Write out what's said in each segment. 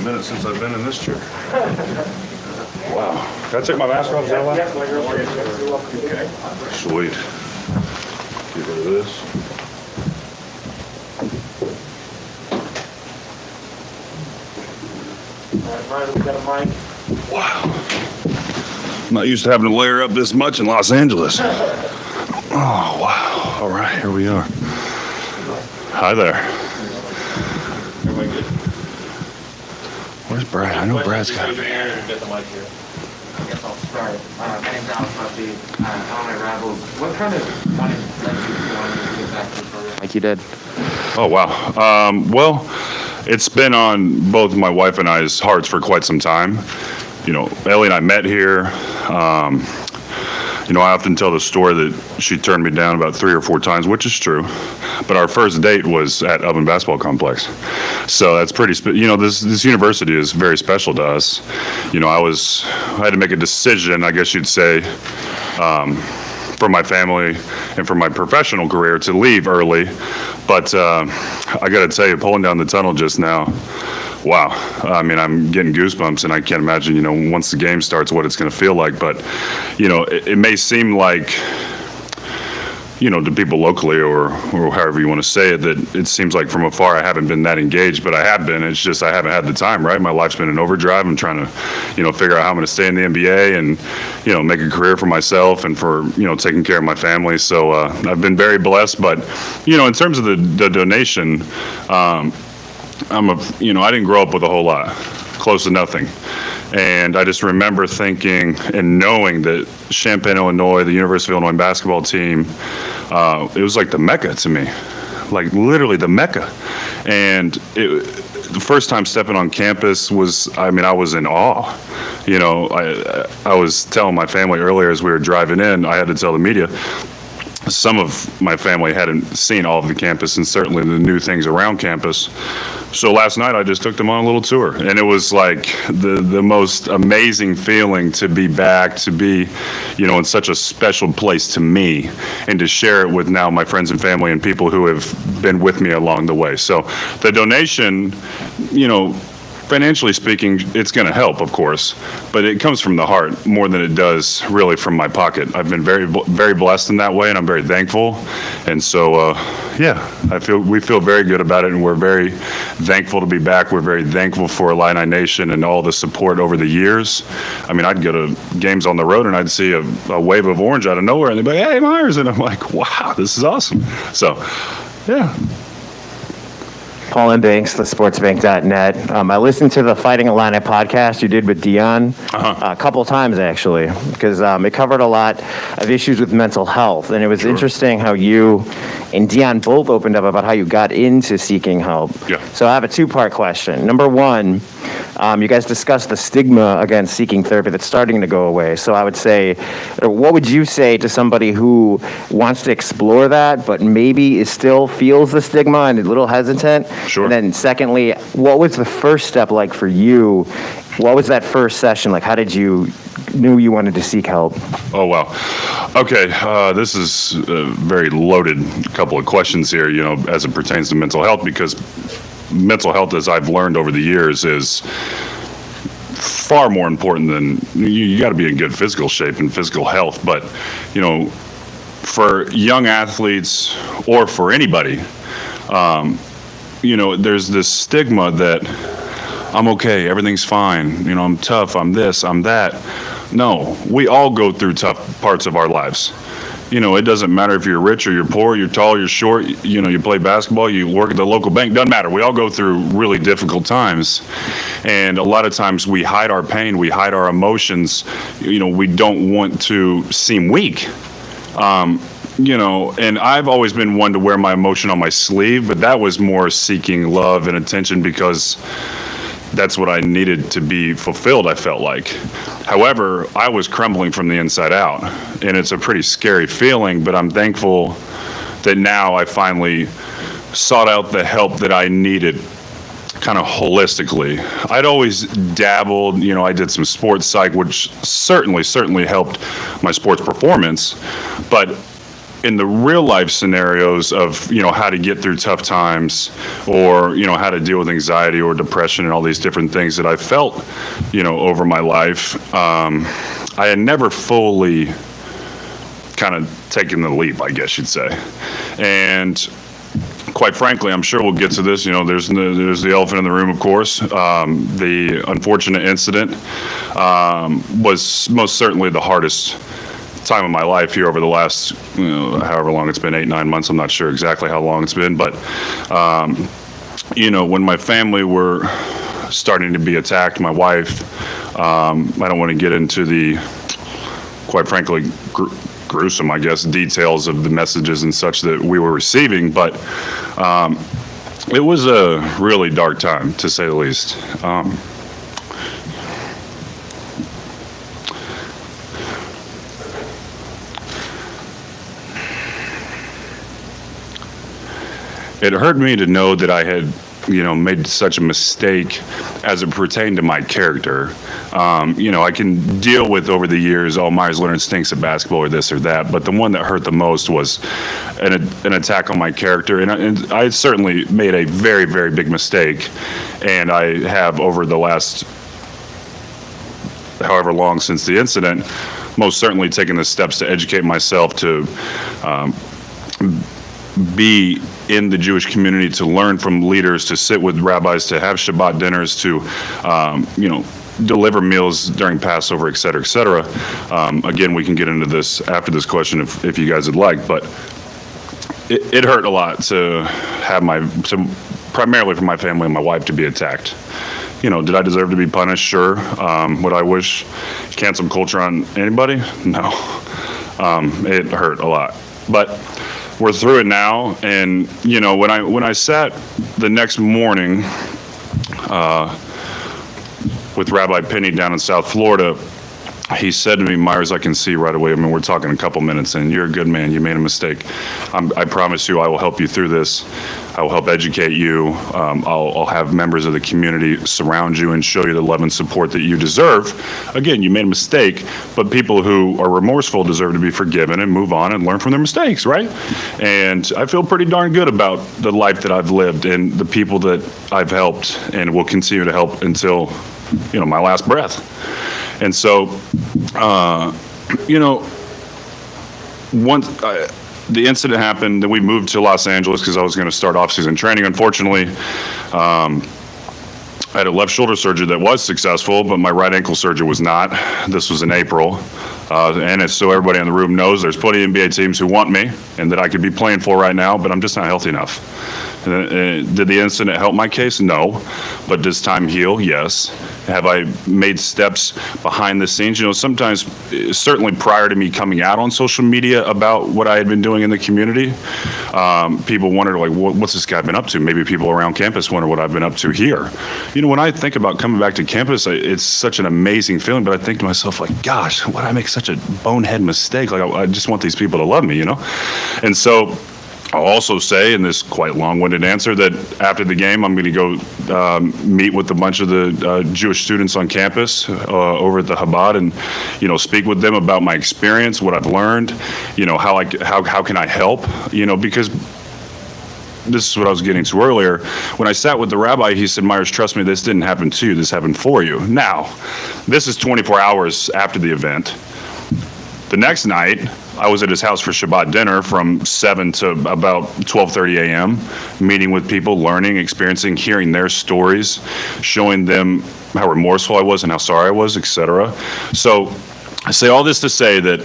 minute since I've been in this chair. Wow. Can I take my mask off? Is that allowed? Okay. Sweet. Get rid of this. All right, Brian, we got a mic. Wow. I'm not used to having to layer up this much in Los Angeles. Oh, wow. All right, here we are. Hi there. Everybody good? Where's Brad? I know Brad's got to be here. Get the mic here. I guess I'll start. My name's Alex Murphy. Atonement Rebels. What kind of money led you to want to get back to the program like you did? Oh, wow. Well, it's been on both my wife and I's hearts for quite some time. You know, Ellie and I met here. You know, I often tell the story that she turned me down about 3 or 4 times, which is true. But our first date was at Atonement Basketball Complex. So that's pretty, you know, this university is very special to us. You know, I had to make a decision, I guess you'd say, for my family and for my professional career to leave early. But I got to tell you, pulling down the tunnel just now, wow. I mean, I'm getting goosebumps, and I can't imagine, you know, once the game starts, what it's going to feel like. But, you know, it may seem like, you know, to people locally or however you want to say it, that it seems like from afar I haven't been that engaged, but I have been. It's just I haven't had the time, right? My life's been in overdrive. I'm trying to, you know, figure out how I'm going to stay in the NBA and, you know, make a career for myself and for, you know, taking care of my family. So I've been very blessed. But, you know, in terms of the donation, you know, I didn't grow up with a whole lot, close to nothing. And I just remember thinking and knowing that Champaign, Illinois, the University of Illinois basketball team, it was like the Mecca to me, like literally the Mecca. And the first time stepping on campus was, I mean, I was in awe. You know, I was telling my family earlier as we were driving in, I had to tell the media, some of my family hadn't seen all of the campus and certainly the new things around campus. So last night I just took them on a little tour, and it was like the most amazing feeling to be back, to be, you know, in such a special place to me, and to share it with now my friends and family and people who have been with me along the way. So the donation, you know, financially speaking, it's going to help, of course, but it comes from the heart more than it does really from my pocket. I've been very, very blessed in that way, and I'm very thankful. And so, yeah, we feel very good about it, and we're very thankful to be back. We're very thankful for Illini Nation and all the support over the years. I mean, I'd go to games on the road, and I'd see a wave of orange out of nowhere, and they'd be like, "Hey, Meyers," and I'm like, "Wow, this is awesome." So, yeah. Paul Banks, thesportsbank.net. I listened to the Fighting Illini podcast you did with Dion a couple of times, actually, because it covered a lot of issues with mental health. And it was interesting how you and Dion both opened up about how you got into seeking help. Yeah. So I have a 2-part question. Number one, you guys discussed the stigma against seeking therapy that's starting to go away. So I would say, what would you say to somebody who wants to explore that, but maybe still feels the stigma and is a little hesitant? Sure. And then secondly, what was the first step like for you? What was that first session like? How did you knew you wanted to seek help? Oh, wow. Okay, this is a very loaded couple of questions here, you know, as it pertains to mental health, because mental health, as I've learned over the years, is far more important than, you got to be in good physical shape and physical health. But, you know, for young athletes or for anybody, you know, there's this stigma that I'm okay, everything's fine, you know, I'm tough, I'm this, I'm that. No, we all go through tough parts of our lives. You know, it doesn't matter if you're rich or you're poor, you're tall, you're short, you know, you play basketball, you work at the local bank, doesn't matter. We all go through really difficult times. And a lot of times we hide our pain, we hide our emotions. You know, we don't want to seem weak. You know, and I've always been one to wear my emotion on my sleeve, but that was more seeking love and attention because that's what I needed to be fulfilled, I felt like. However, I was crumbling from the inside out, and it's a pretty scary feeling, but I'm thankful that now I finally sought out the help that I needed kind of holistically. I'd always dabbled, you know, I did some sports psych, which certainly helped my sports performance, but in the real life scenarios of, how to get through tough times, or, how to deal with anxiety or depression and all these different things that I felt, over my life, I had never fully kind of taken the leap, I guess you'd say. And quite frankly, I'm sure we'll get to this. There's the elephant in the room, of course. The unfortunate incident was most certainly the hardest time of my life here over the last, however long it's been, 8-9 months. I'm not sure exactly how long it's been, but when my family were starting to be attacked, my wife, I don't want to get into the, quite frankly, gruesome, I guess, details of the messages and such that we were receiving, but it was a really dark time, to say the least. It hurt me to know that I had, made such a mistake as it pertained to my character. I can deal with over the years, Meyers Leonard stinks at basketball or this or that, but the one that hurt the most was an attack on my character. And I certainly made a very, very big mistake. And I have, over the last however long since the incident, most certainly taken the steps to educate myself, to be in the Jewish community, to learn from leaders, to sit with rabbis, to have Shabbat dinners, to, deliver meals during Passover, et cetera, et cetera. Again, we can get into this after this question if you guys would like, but it hurt a lot to have primarily for my family and my wife to be attacked. Did I deserve to be punished? Sure. Would I wish cancel culture on anybody? No. It hurt a lot, but we're through it now. And when I sat the next morning with Rabbi Penny down in South Florida, he said to me, "Meyers, I can see right away. I mean, we're talking a couple minutes in. You're a good man. You made a mistake. I promise you I will help you through this. I will help educate you. I'll have members of the community surround you and show you the love and support that you deserve. Again, you made a mistake, but people who are remorseful deserve to be forgiven and move on and learn from their mistakes, right?" And I feel pretty darn good about the life that I've lived and the people that I've helped and will continue to help until, my last breath. And so, once the incident happened, then we moved to Los Angeles because I was going to start off-season training. Unfortunately, I had a left shoulder surgery that was successful, but my right ankle surgery was not. This was in April. And it's so everybody in the room knows, there's plenty of NBA teams who want me and that I could be playing for right now, but I'm just not healthy enough. Did the incident help my case? No. But does time heal? Yes. Have I made steps behind the scenes? Sometimes, certainly prior to me coming out on social media about what I had been doing in the community, people wondered, what's this guy been up to? Maybe people around campus wonder what I've been up to here. When I think about coming back to campus, it's such an amazing feeling, but I think to myself, gosh, why did I make such a bonehead mistake? I just want these people to love me, And so I'll also say, in this quite long-winded answer, that after the game, I'm going to go meet with a bunch of the Jewish students on campus over at the Chabad, and speak with them about my experience, what I've learned, how can I help, because this is what I was getting to earlier. When I sat with the rabbi, he said, "Meyers, trust me, this didn't happen to you. This happened for you." Now, this is 24 hours after the event. The next night, I was at his house for Shabbat dinner from 7 to about 12:30 a.m., meeting with people, learning, experiencing, hearing their stories, showing them how remorseful I was and how sorry I was, etc. So I say all this to say that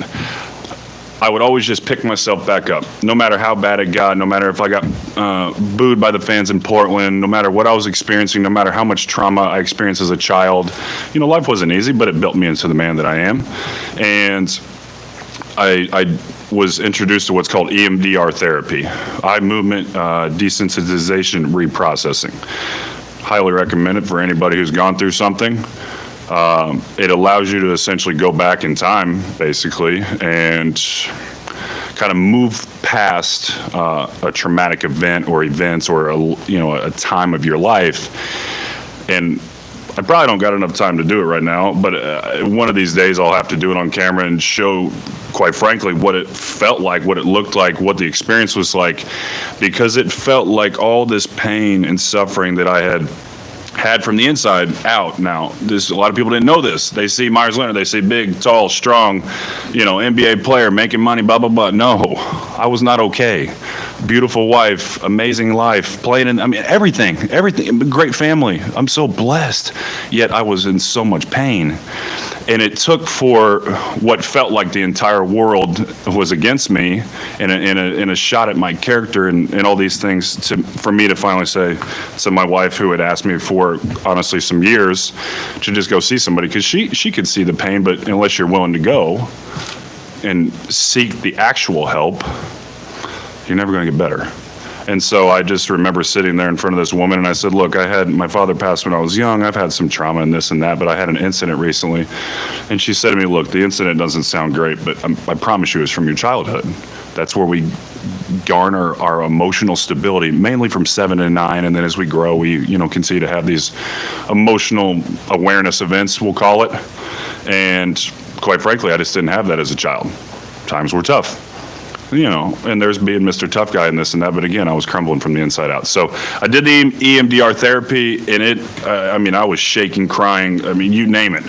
I would always just pick myself back up, no matter how bad it got, no matter if I got booed by the fans in Portland, no matter what I was experiencing, no matter how much trauma I experienced as a child. Life wasn't easy, but it built me into the man that I am. And I was introduced to what's called EMDR therapy, eye movement desensitization reprocessing. Highly recommend it for anybody who's gone through something. It allows you to essentially go back in time, basically, and kind of move past a traumatic event or events or a time of your life, and I probably don't got enough time to do it right now, but one of these days I'll have to do it on camera and show, quite frankly, what it felt like, what it looked like, what the experience was like, because it felt like all this pain and suffering that I had from the inside out. Now, a lot of people didn't know this. They see Meyers Leonard, they see big, tall, strong, NBA player making money, blah, blah, blah. No, I was not okay. Beautiful wife, amazing life, everything, great family. I'm so blessed. Yet I was in so much pain. And it took for what felt like the entire world was against me in a shot at my character and all these things for me to finally say to my wife, who had asked me for, honestly, some years, to just go see somebody, because she could see the pain, but unless you're willing to go and seek the actual help, you're never going to get better. And so I just remember sitting there in front of this woman, and I said, look, my father passed when I was young. I've had some trauma and this and that, but I had an incident recently. And she said to me, look, the incident doesn't sound great, but I promise you it's from your childhood. That's where we garner our emotional stability, mainly from 7 to 9. And then as we grow, we, continue to have these emotional awareness events, we'll call it. And quite frankly, I just didn't have that as a child. Times were tough. And there's being Mr. Tough Guy and this and that, but again, I was crumbling from the inside out. So I did the EMDR therapy, and I was shaking, crying, you name it.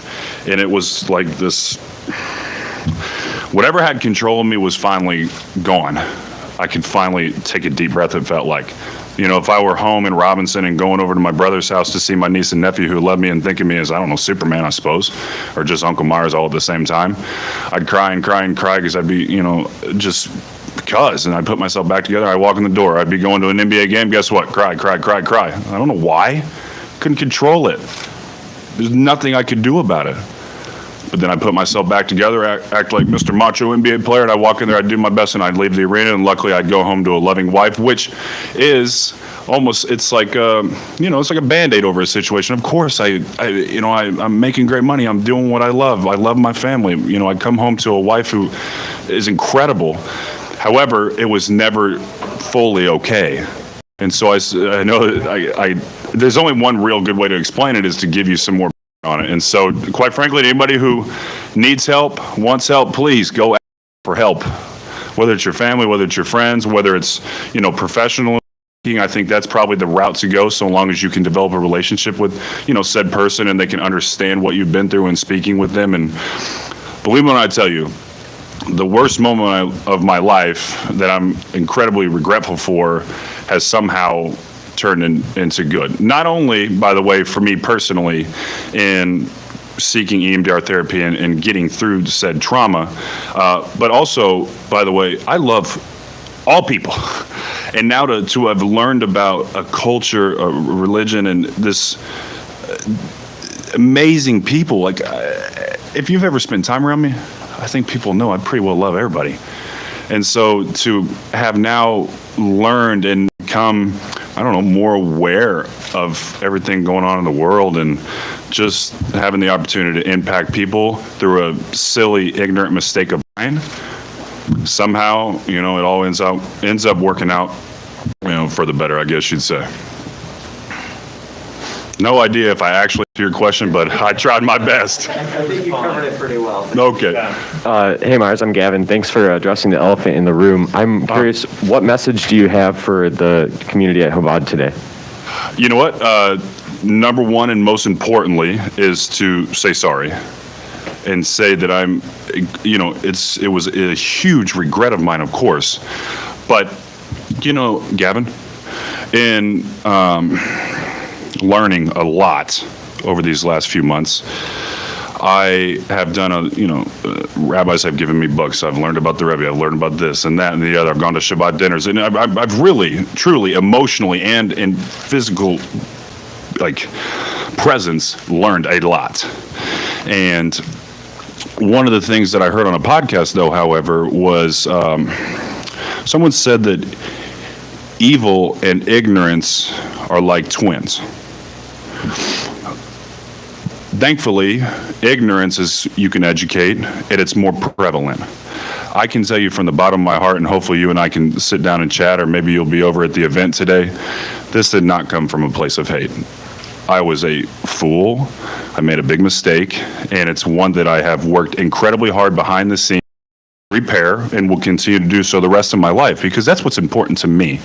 And it was like this, whatever had control of me was finally gone. I could finally take a deep breath, it felt like. If I were home in Robinson and going over to my brother's house to see my niece and nephew who love me and think of me as, I don't know, Superman, I suppose, or just Uncle Myers all at the same time, I'd cry and cry and cry because I'd be, just because. And I'd put myself back together. I'd walk in the door. I'd be going to an NBA game. Guess what? Cry, cry, cry, cry. I don't know why. Couldn't control it. There's nothing I could do about it. But then I put myself back together, act like Mr. Macho NBA player, and I walk in there, I'd do my best, and I'd leave the arena, and luckily I'd go home to a loving wife, which is almost, it's like it's like a Band-Aid over a situation. Of course, I'm making great money. I'm doing what I love. I love my family. I come home to a wife who is incredible. However, it was never fully okay. And so I know there's only one real good way to explain it, is to give you some more on it. And so, quite frankly, anybody who needs help, wants help, please go ask for help. Whether it's your family, whether it's your friends, whether it's, professional. I think that's probably the route to go, so long as you can develop a relationship with, said person, and they can understand what you've been through, and speaking with them. And believe me when I tell you, the worst moment of my life that I'm incredibly regretful for has somehow turned into good. Not only, by the way, for me personally, in seeking EMDR therapy and getting through said trauma, but also, by the way, I love all people. And now to have learned about a culture, a religion, and this amazing people, like, if you've ever spent time around me, I think people know I pretty well love everybody. And so to have now learned and become, more aware of everything going on in the world, and just having the opportunity to impact people through a silly, ignorant mistake of mine, somehow, it all ends up working out, for the better, I guess you'd say. No idea if I actually answered your question, but I tried my best. I think you covered it pretty well. Okay. Hey, Mars, I'm Gavin. Thanks for addressing the elephant in the room. I'm curious, what message do you have for the community at Chabad today? You know what? Number one, and most importantly, is to say sorry. And say that it was a huge regret of mine, of course. But, Gavin, in learning a lot over these last few months, I have done rabbis have given me books. I've learned about the Rebbe. I've learned about this and that and the other. I've gone to Shabbat dinners. And I've really, truly, emotionally and in physical, presence, learned a lot. And one of the things that I heard on a podcast, though, however, was someone said that evil and ignorance are like twins. Thankfully, ignorance is you can educate, and it's more prevalent. I can tell you from the bottom of my heart, and hopefully you and I can sit down and chat, or maybe you'll be over at the event today, this did not come from a place of hate. I was a fool. I made a big mistake, and it's one that I have worked incredibly hard behind the scenes to repair and will continue to do so the rest of my life, because that's what's important to me.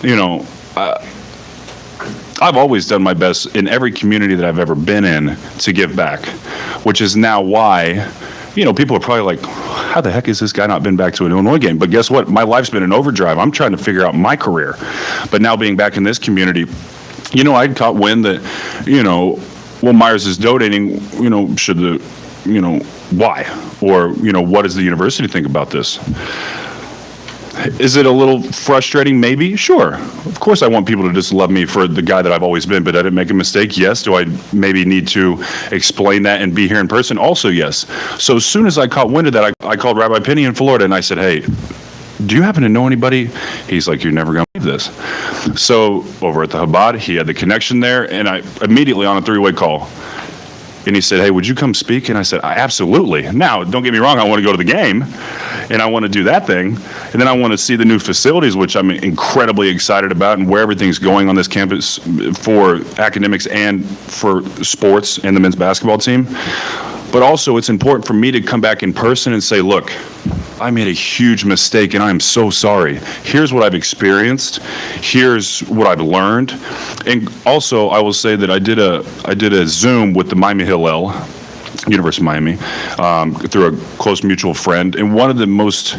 You know, I've always done my best in every community that I've ever been in to give back, which is now why, you know, people are probably like, how the heck has this guy not been back to an Illinois game? But guess what? My life's been in overdrive. I'm trying to figure out my career. But now being back in this community, you know, I'd caught wind that, you know, well, Meyers is donating, you know, should the, you know, why? Or, you know, what does the university think about this? Is it a little frustrating? Maybe. Sure. Of course I want people to just love me for the guy that I've always been, but I didn't make a mistake? Yes. Do I maybe need to explain that and be here in person? Also, yes. So as soon as I caught wind of that, I called Rabbi Penny in Florida and I said, hey, do you happen to know anybody? He's like, you're never going to believe this. So over at the Chabad, he had the connection there, and I immediately on a three-way call. And he said, hey, would you come speak? And I said, absolutely. Now, don't get me wrong, I want to go to the game, and I want to do that thing. And then I want to see the new facilities, which I'm incredibly excited about, and where everything's going on this campus for academics and for sports and the men's basketball team. But also, it's important for me to come back in person and say, look, I made a huge mistake and I'm so sorry. Here's what I've experienced. Here's what I've learned. And also, I will say that I did a Zoom with the Miami Hillel, University of Miami, through a close mutual friend. And one of the most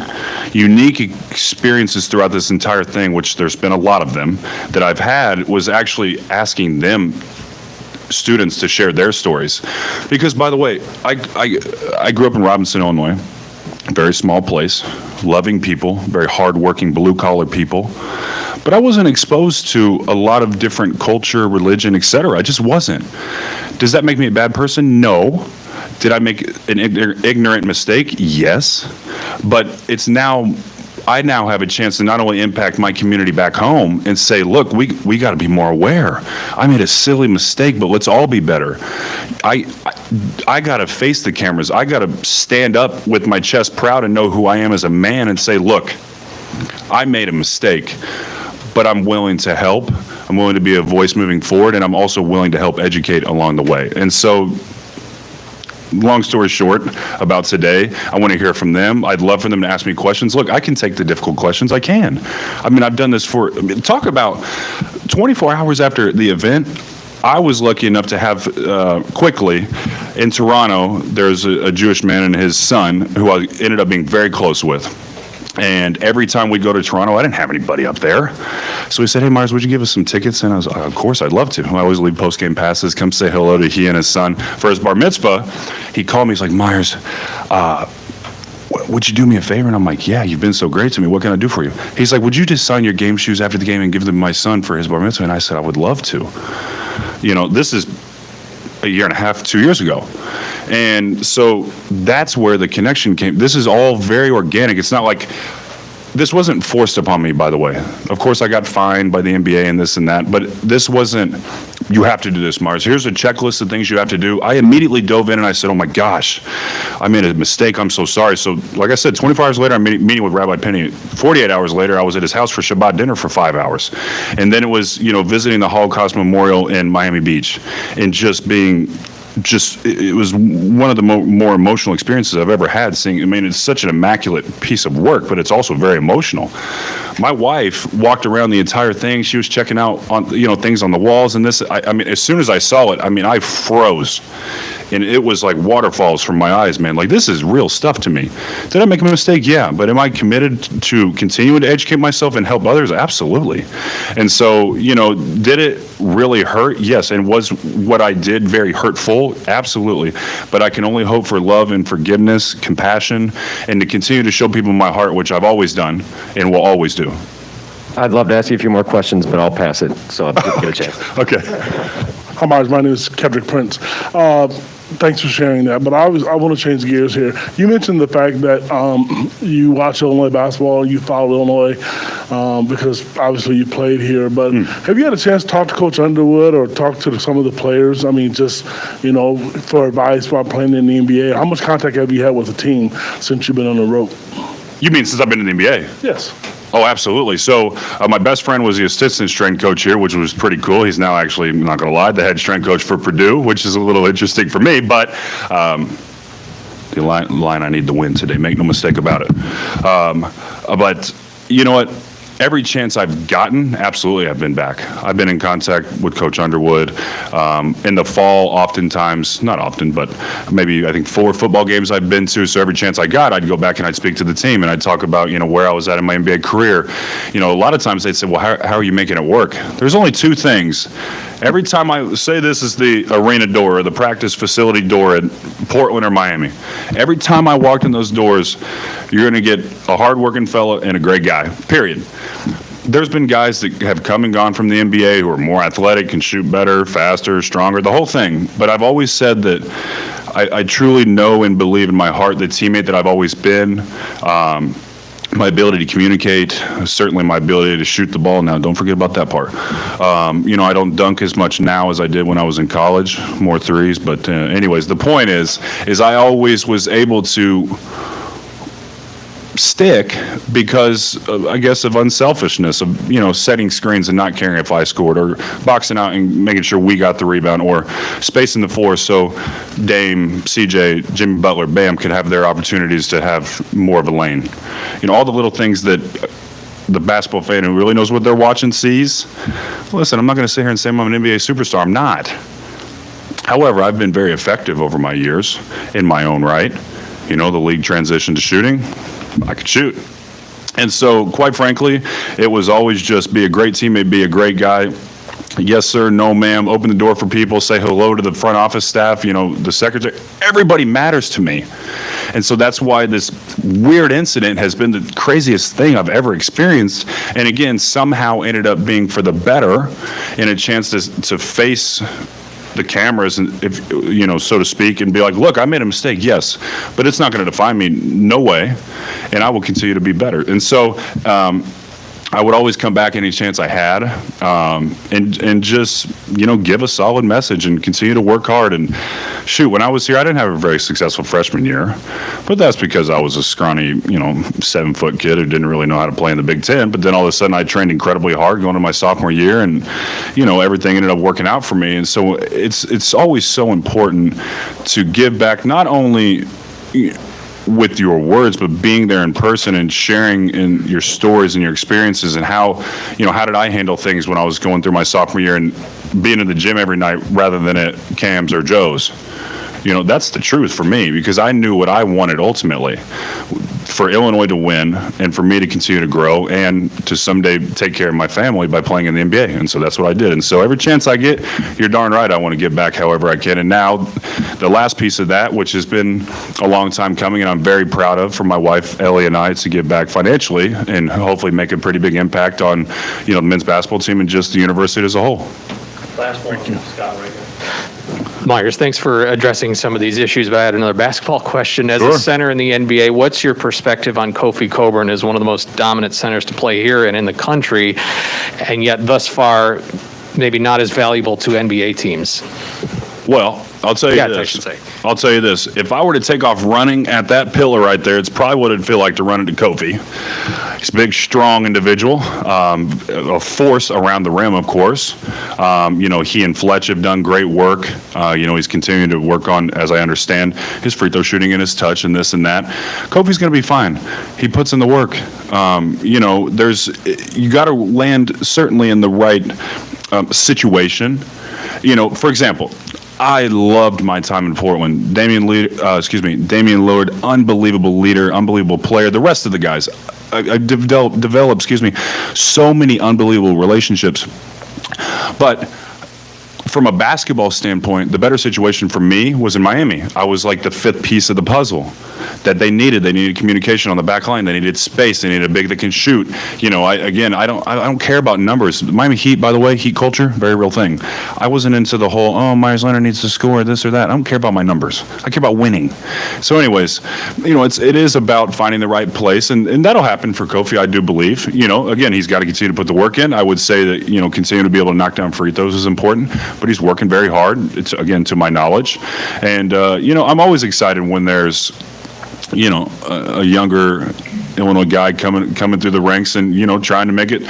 unique experiences throughout this entire thing, which there's been a lot of them, that I've had, was actually asking them students to share their stories. Because, by the way, I grew up in Robinson, Illinois. Very small place, loving people, very hardworking, blue-collar people. But I wasn't exposed to a lot of different culture, religion, etc. I just wasn't. Does that make me a bad person? No. Did I make an ignorant mistake? Yes. But I now have a chance to not only impact my community back home and say, look, we got to be more aware. I made a silly mistake, but let's all be better. I got to face the cameras. I got to stand up with my chest proud and know who I am as a man and say, look, I made a mistake, but I'm willing to help. I'm willing to be a voice moving forward, and I'm also willing to help educate along the way. And so, long story short about today, I want to hear from them. I'd love for them to ask me questions. Look, I can take the difficult questions. I can. I mean, I've done this talk about 24 hours after the event. I was lucky enough to have quickly in Toronto, there's a Jewish man and his son who I ended up being very close with. And every time we'd go to Toronto, I didn't have anybody up there. So he said, hey, Meyers, would you give us some tickets? And I was like, of course, I'd love to. I always leave post-game passes, come say hello to he and his son. For his bar mitzvah, he called me. He's like, Meyers, would you do me a favor? And I'm like, yeah, you've been so great to me. What can I do for you? He's like, would you just sign your game shoes after the game and give them to my son for his bar mitzvah? And I said, I would love to. You know, this is a year and a half, 2 years ago. And so that's where the connection came. This is all very organic. It's not like, this wasn't forced upon me, by the way. Of course, I got fined by the NBA and this and that, but this wasn't, you have to do this, Mars. Here's a checklist of things you have to do. I immediately dove in and I said, oh my gosh, I made a mistake. I'm so sorry. So like I said, 24 hours later, I'm meeting with Rabbi Penny. 48 hours later, I was at his house for Shabbat dinner for 5 hours. And then it was, you know, visiting the Holocaust Memorial in Miami Beach and it was one of the more emotional experiences I've ever had seeing. I mean, it's such an immaculate piece of work, but it's also very emotional. My wife walked around the entire thing. She was checking out on, you know, things on the walls and this. I mean, as soon as I saw it, I mean, I froze. And it was like waterfalls from my eyes, man. Like, this is real stuff to me. Did I make a mistake? Yeah. But am I committed to continuing to educate myself and help others? Absolutely. And so, you know, did it really hurt? Yes. And was what I did very hurtful? Absolutely. But I can only hope for love and forgiveness, compassion, and to continue to show people my heart, which I've always done and will always do. I'd love to ask you a few more questions, but I'll pass it, so I'll get a chance. Okay. Hi, Meyers. My name is Kedrick Prince. Thanks for sharing that. But I want to change gears here. You mentioned the fact that you watch Illinois basketball, you follow Illinois because obviously you played here. But have you had a chance to talk to Coach Underwood or talk to some of the players? I mean, just, you know, for advice about playing in the NBA. How much contact have you had with the team since you've been on the road? You mean since I've been in the NBA? Yes. Oh, absolutely. So my best friend was the assistant strength coach here, which was pretty cool. He's now actually, I'm not going to lie, the head strength coach for Purdue, which is a little interesting for me. But the line I need to win today, make no mistake about it. But you know what? Every chance I've gotten, absolutely, I've been back. I've been in contact with Coach Underwood. In the fall, oftentimes, not often, but maybe I think 4 football games I've been to. So every chance I got, I'd go back and I'd speak to the team and I'd talk about, where I was at in my NBA career. A lot of times they'd say, well, how are you making it work? There's only 2 things. Every time I say this is the arena door or the practice facility door at Portland or Miami, every time I walked in those doors, you're going to get a hardworking fella and a great guy, period. There's been guys that have come and gone from the NBA who are more athletic, can shoot better, faster, stronger, the whole thing. But I've always said that I truly know and believe in my heart the teammate that I've always been. My ability to communicate, certainly my ability to shoot the ball. Now, don't forget about that part. I don't dunk as much now as I did when I was in college, more threes. But anyways, the point is I always was able to stick because I guess of unselfishness of setting screens and not caring if I scored, or boxing out and making sure we got the rebound, or spacing the floor so Dame, CJ, Jimmy Butler, Bam could have their opportunities to have more of a lane. All the little things that the basketball fan who really knows what they're watching sees. Listen, I'm not going to sit here and say I'm an NBA superstar. I'm not. However, I've been very effective over my years in my own right. The league transitioned to shooting. I could shoot. And so, quite frankly, it was always just be a great teammate, be a great guy. Yes, sir, no, ma'am. Open the door for people, say hello to the front office staff, the secretary. Everybody matters to me. And so that's why this weird incident has been the craziest thing I've ever experienced. And again, somehow ended up being for the better and a chance to face the cameras, and if so to speak, and be like, look, I made a mistake, yes, but it's not going to define me, no way, and I will continue to be better. And so I would always come back any chance I had, and just give a solid message and continue to work hard. And shoot, when I was here, I didn't have a very successful freshman year, but that's because I was a scrawny 7-foot kid who didn't really know how to play in the Big Ten. But then all of a sudden I trained incredibly hard going into my sophomore year, and everything ended up working out for me. And so it's always so important to give back, not only with your words, but being there in person and sharing in your stories and your experiences, and how did I handle things when I was going through my sophomore year and being in the gym every night rather than at Cam's or Joe's. That's the truth for me, because I knew what I wanted ultimately for Illinois to win and for me to continue to grow and to someday take care of my family by playing in the NBA. And so that's what I did. And so every chance I get, you're darn right, I want to give back however I can. And now the last piece of that, which has been a long time coming and I'm very proud of, for my wife, Ellie, and I, to give back financially and hopefully make a pretty big impact on, the men's basketball team and just the university as a whole. Last one, Scott, right here. Myers, thanks for addressing some of these issues, but I had another basketball question. As Sure. a center in the NBA, what's your perspective on Kofi Cockburn as one of the most dominant centers to play here and in the country, and yet thus far maybe not as valuable to NBA teams? Well, I'll tell you Yeah, I this. should say. I'll tell you this. If I were to take off running at that pillar right there, it's probably what it'd feel like to run into Kofi. He's a big, strong individual, a force around the rim, of course. He and Fletch have done great work. He's continuing to work on, as I understand, his free throw shooting and his touch and this and that. Kofi's going to be fine. He puts in the work. You got to land certainly in the right situation. For example, I loved my time in Portland. Damian Lillard, unbelievable leader, unbelievable player. The rest of the guys, I developed, so many unbelievable relationships. But from a basketball standpoint, the better situation for me was in Miami. I was like the 5th piece of the puzzle that they needed. They needed communication on the back line. They needed space. They needed a big that can shoot. I don't care about numbers. Miami Heat, by the way, Heat culture, very real thing. I wasn't into the whole, Meyers Leonard needs to score this or that. I don't care about my numbers. I care about winning. So anyways, it is about finding the right place, and that'll happen for Kofi, I do believe. Again, he's got to continue to put the work in. I would say that, continue to be able to knock down free throws is important, but he's working very hard. It's, again, to my knowledge. And, I'm always excited when there's, a younger Illinois guy coming through the ranks and, trying to make it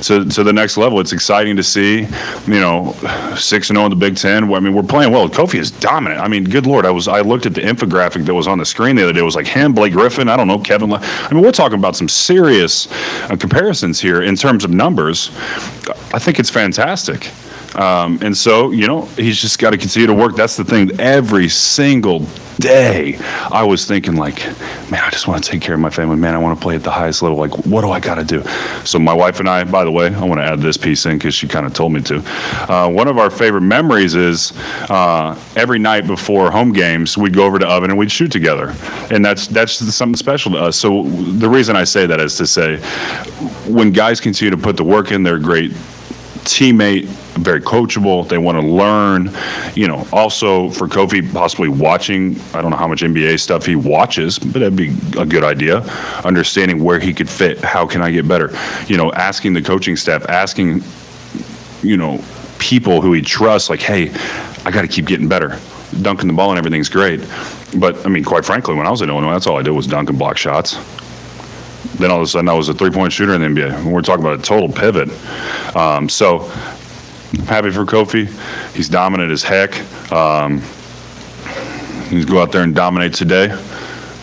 to the next level. It's exciting to see, 6-0 in the Big Ten. I mean, we're playing well. Kofi is dominant. I mean, good Lord, I looked at the infographic that was on the screen the other day. It was like him, Blake Griffin, I don't know, Kevin. I mean, we're talking about some serious comparisons here in terms of numbers. I think it's fantastic. And so, he's just got to continue to work. That's the thing. Every single day, I was thinking like, man, I just want to take care of my family. Man, I want to play at the highest level. Like, what do I got to do? So my wife and I, by the way, I want to add this piece in because she kind of told me to. One of our favorite memories is every night before home games, we'd go over to Oven and we'd shoot together. And that's something special to us. So the reason I say that is to say, when guys continue to put the work in, they're great teammate, very coachable. They want to learn, also for Kofi possibly watching, I don't know how much NBA stuff he watches, but that'd be a good idea. Understanding where he could fit. How can I get better? Asking the coaching staff, asking, people who he trusts, like, hey, I got to keep getting better. Dunking the ball and everything's great. But I mean, quite frankly, when I was in Illinois, that's all I did was dunk and block shots. Then all of a sudden, I was a three-point shooter in the NBA. And we're talking about a total pivot. So happy for Kofi. He's dominant as heck. He's go out there and dominate today.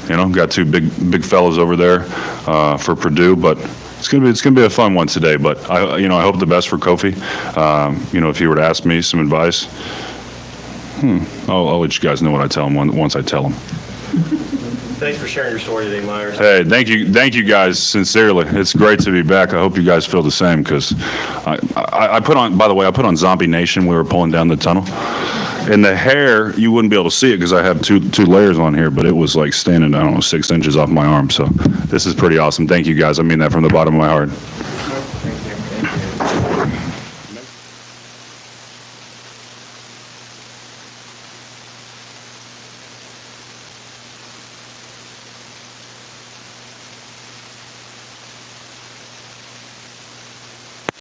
Got two big fellas over there for Purdue, but it's gonna be a fun one today. But I hope the best for Kofi. If he were to ask me some advice, I'll let you guys know what I tell him once I tell him. Thanks for sharing your story today, Meyers. Hey, thank you guys, sincerely. It's great to be back. I hope you guys feel the same, because I put on Zombie Nation. We were pulling down the tunnel, and the hair, you wouldn't be able to see it because I have two layers on here, but it was like standing, 6 inches off my arm. So this is pretty awesome. Thank you guys. I mean that from the bottom of my heart.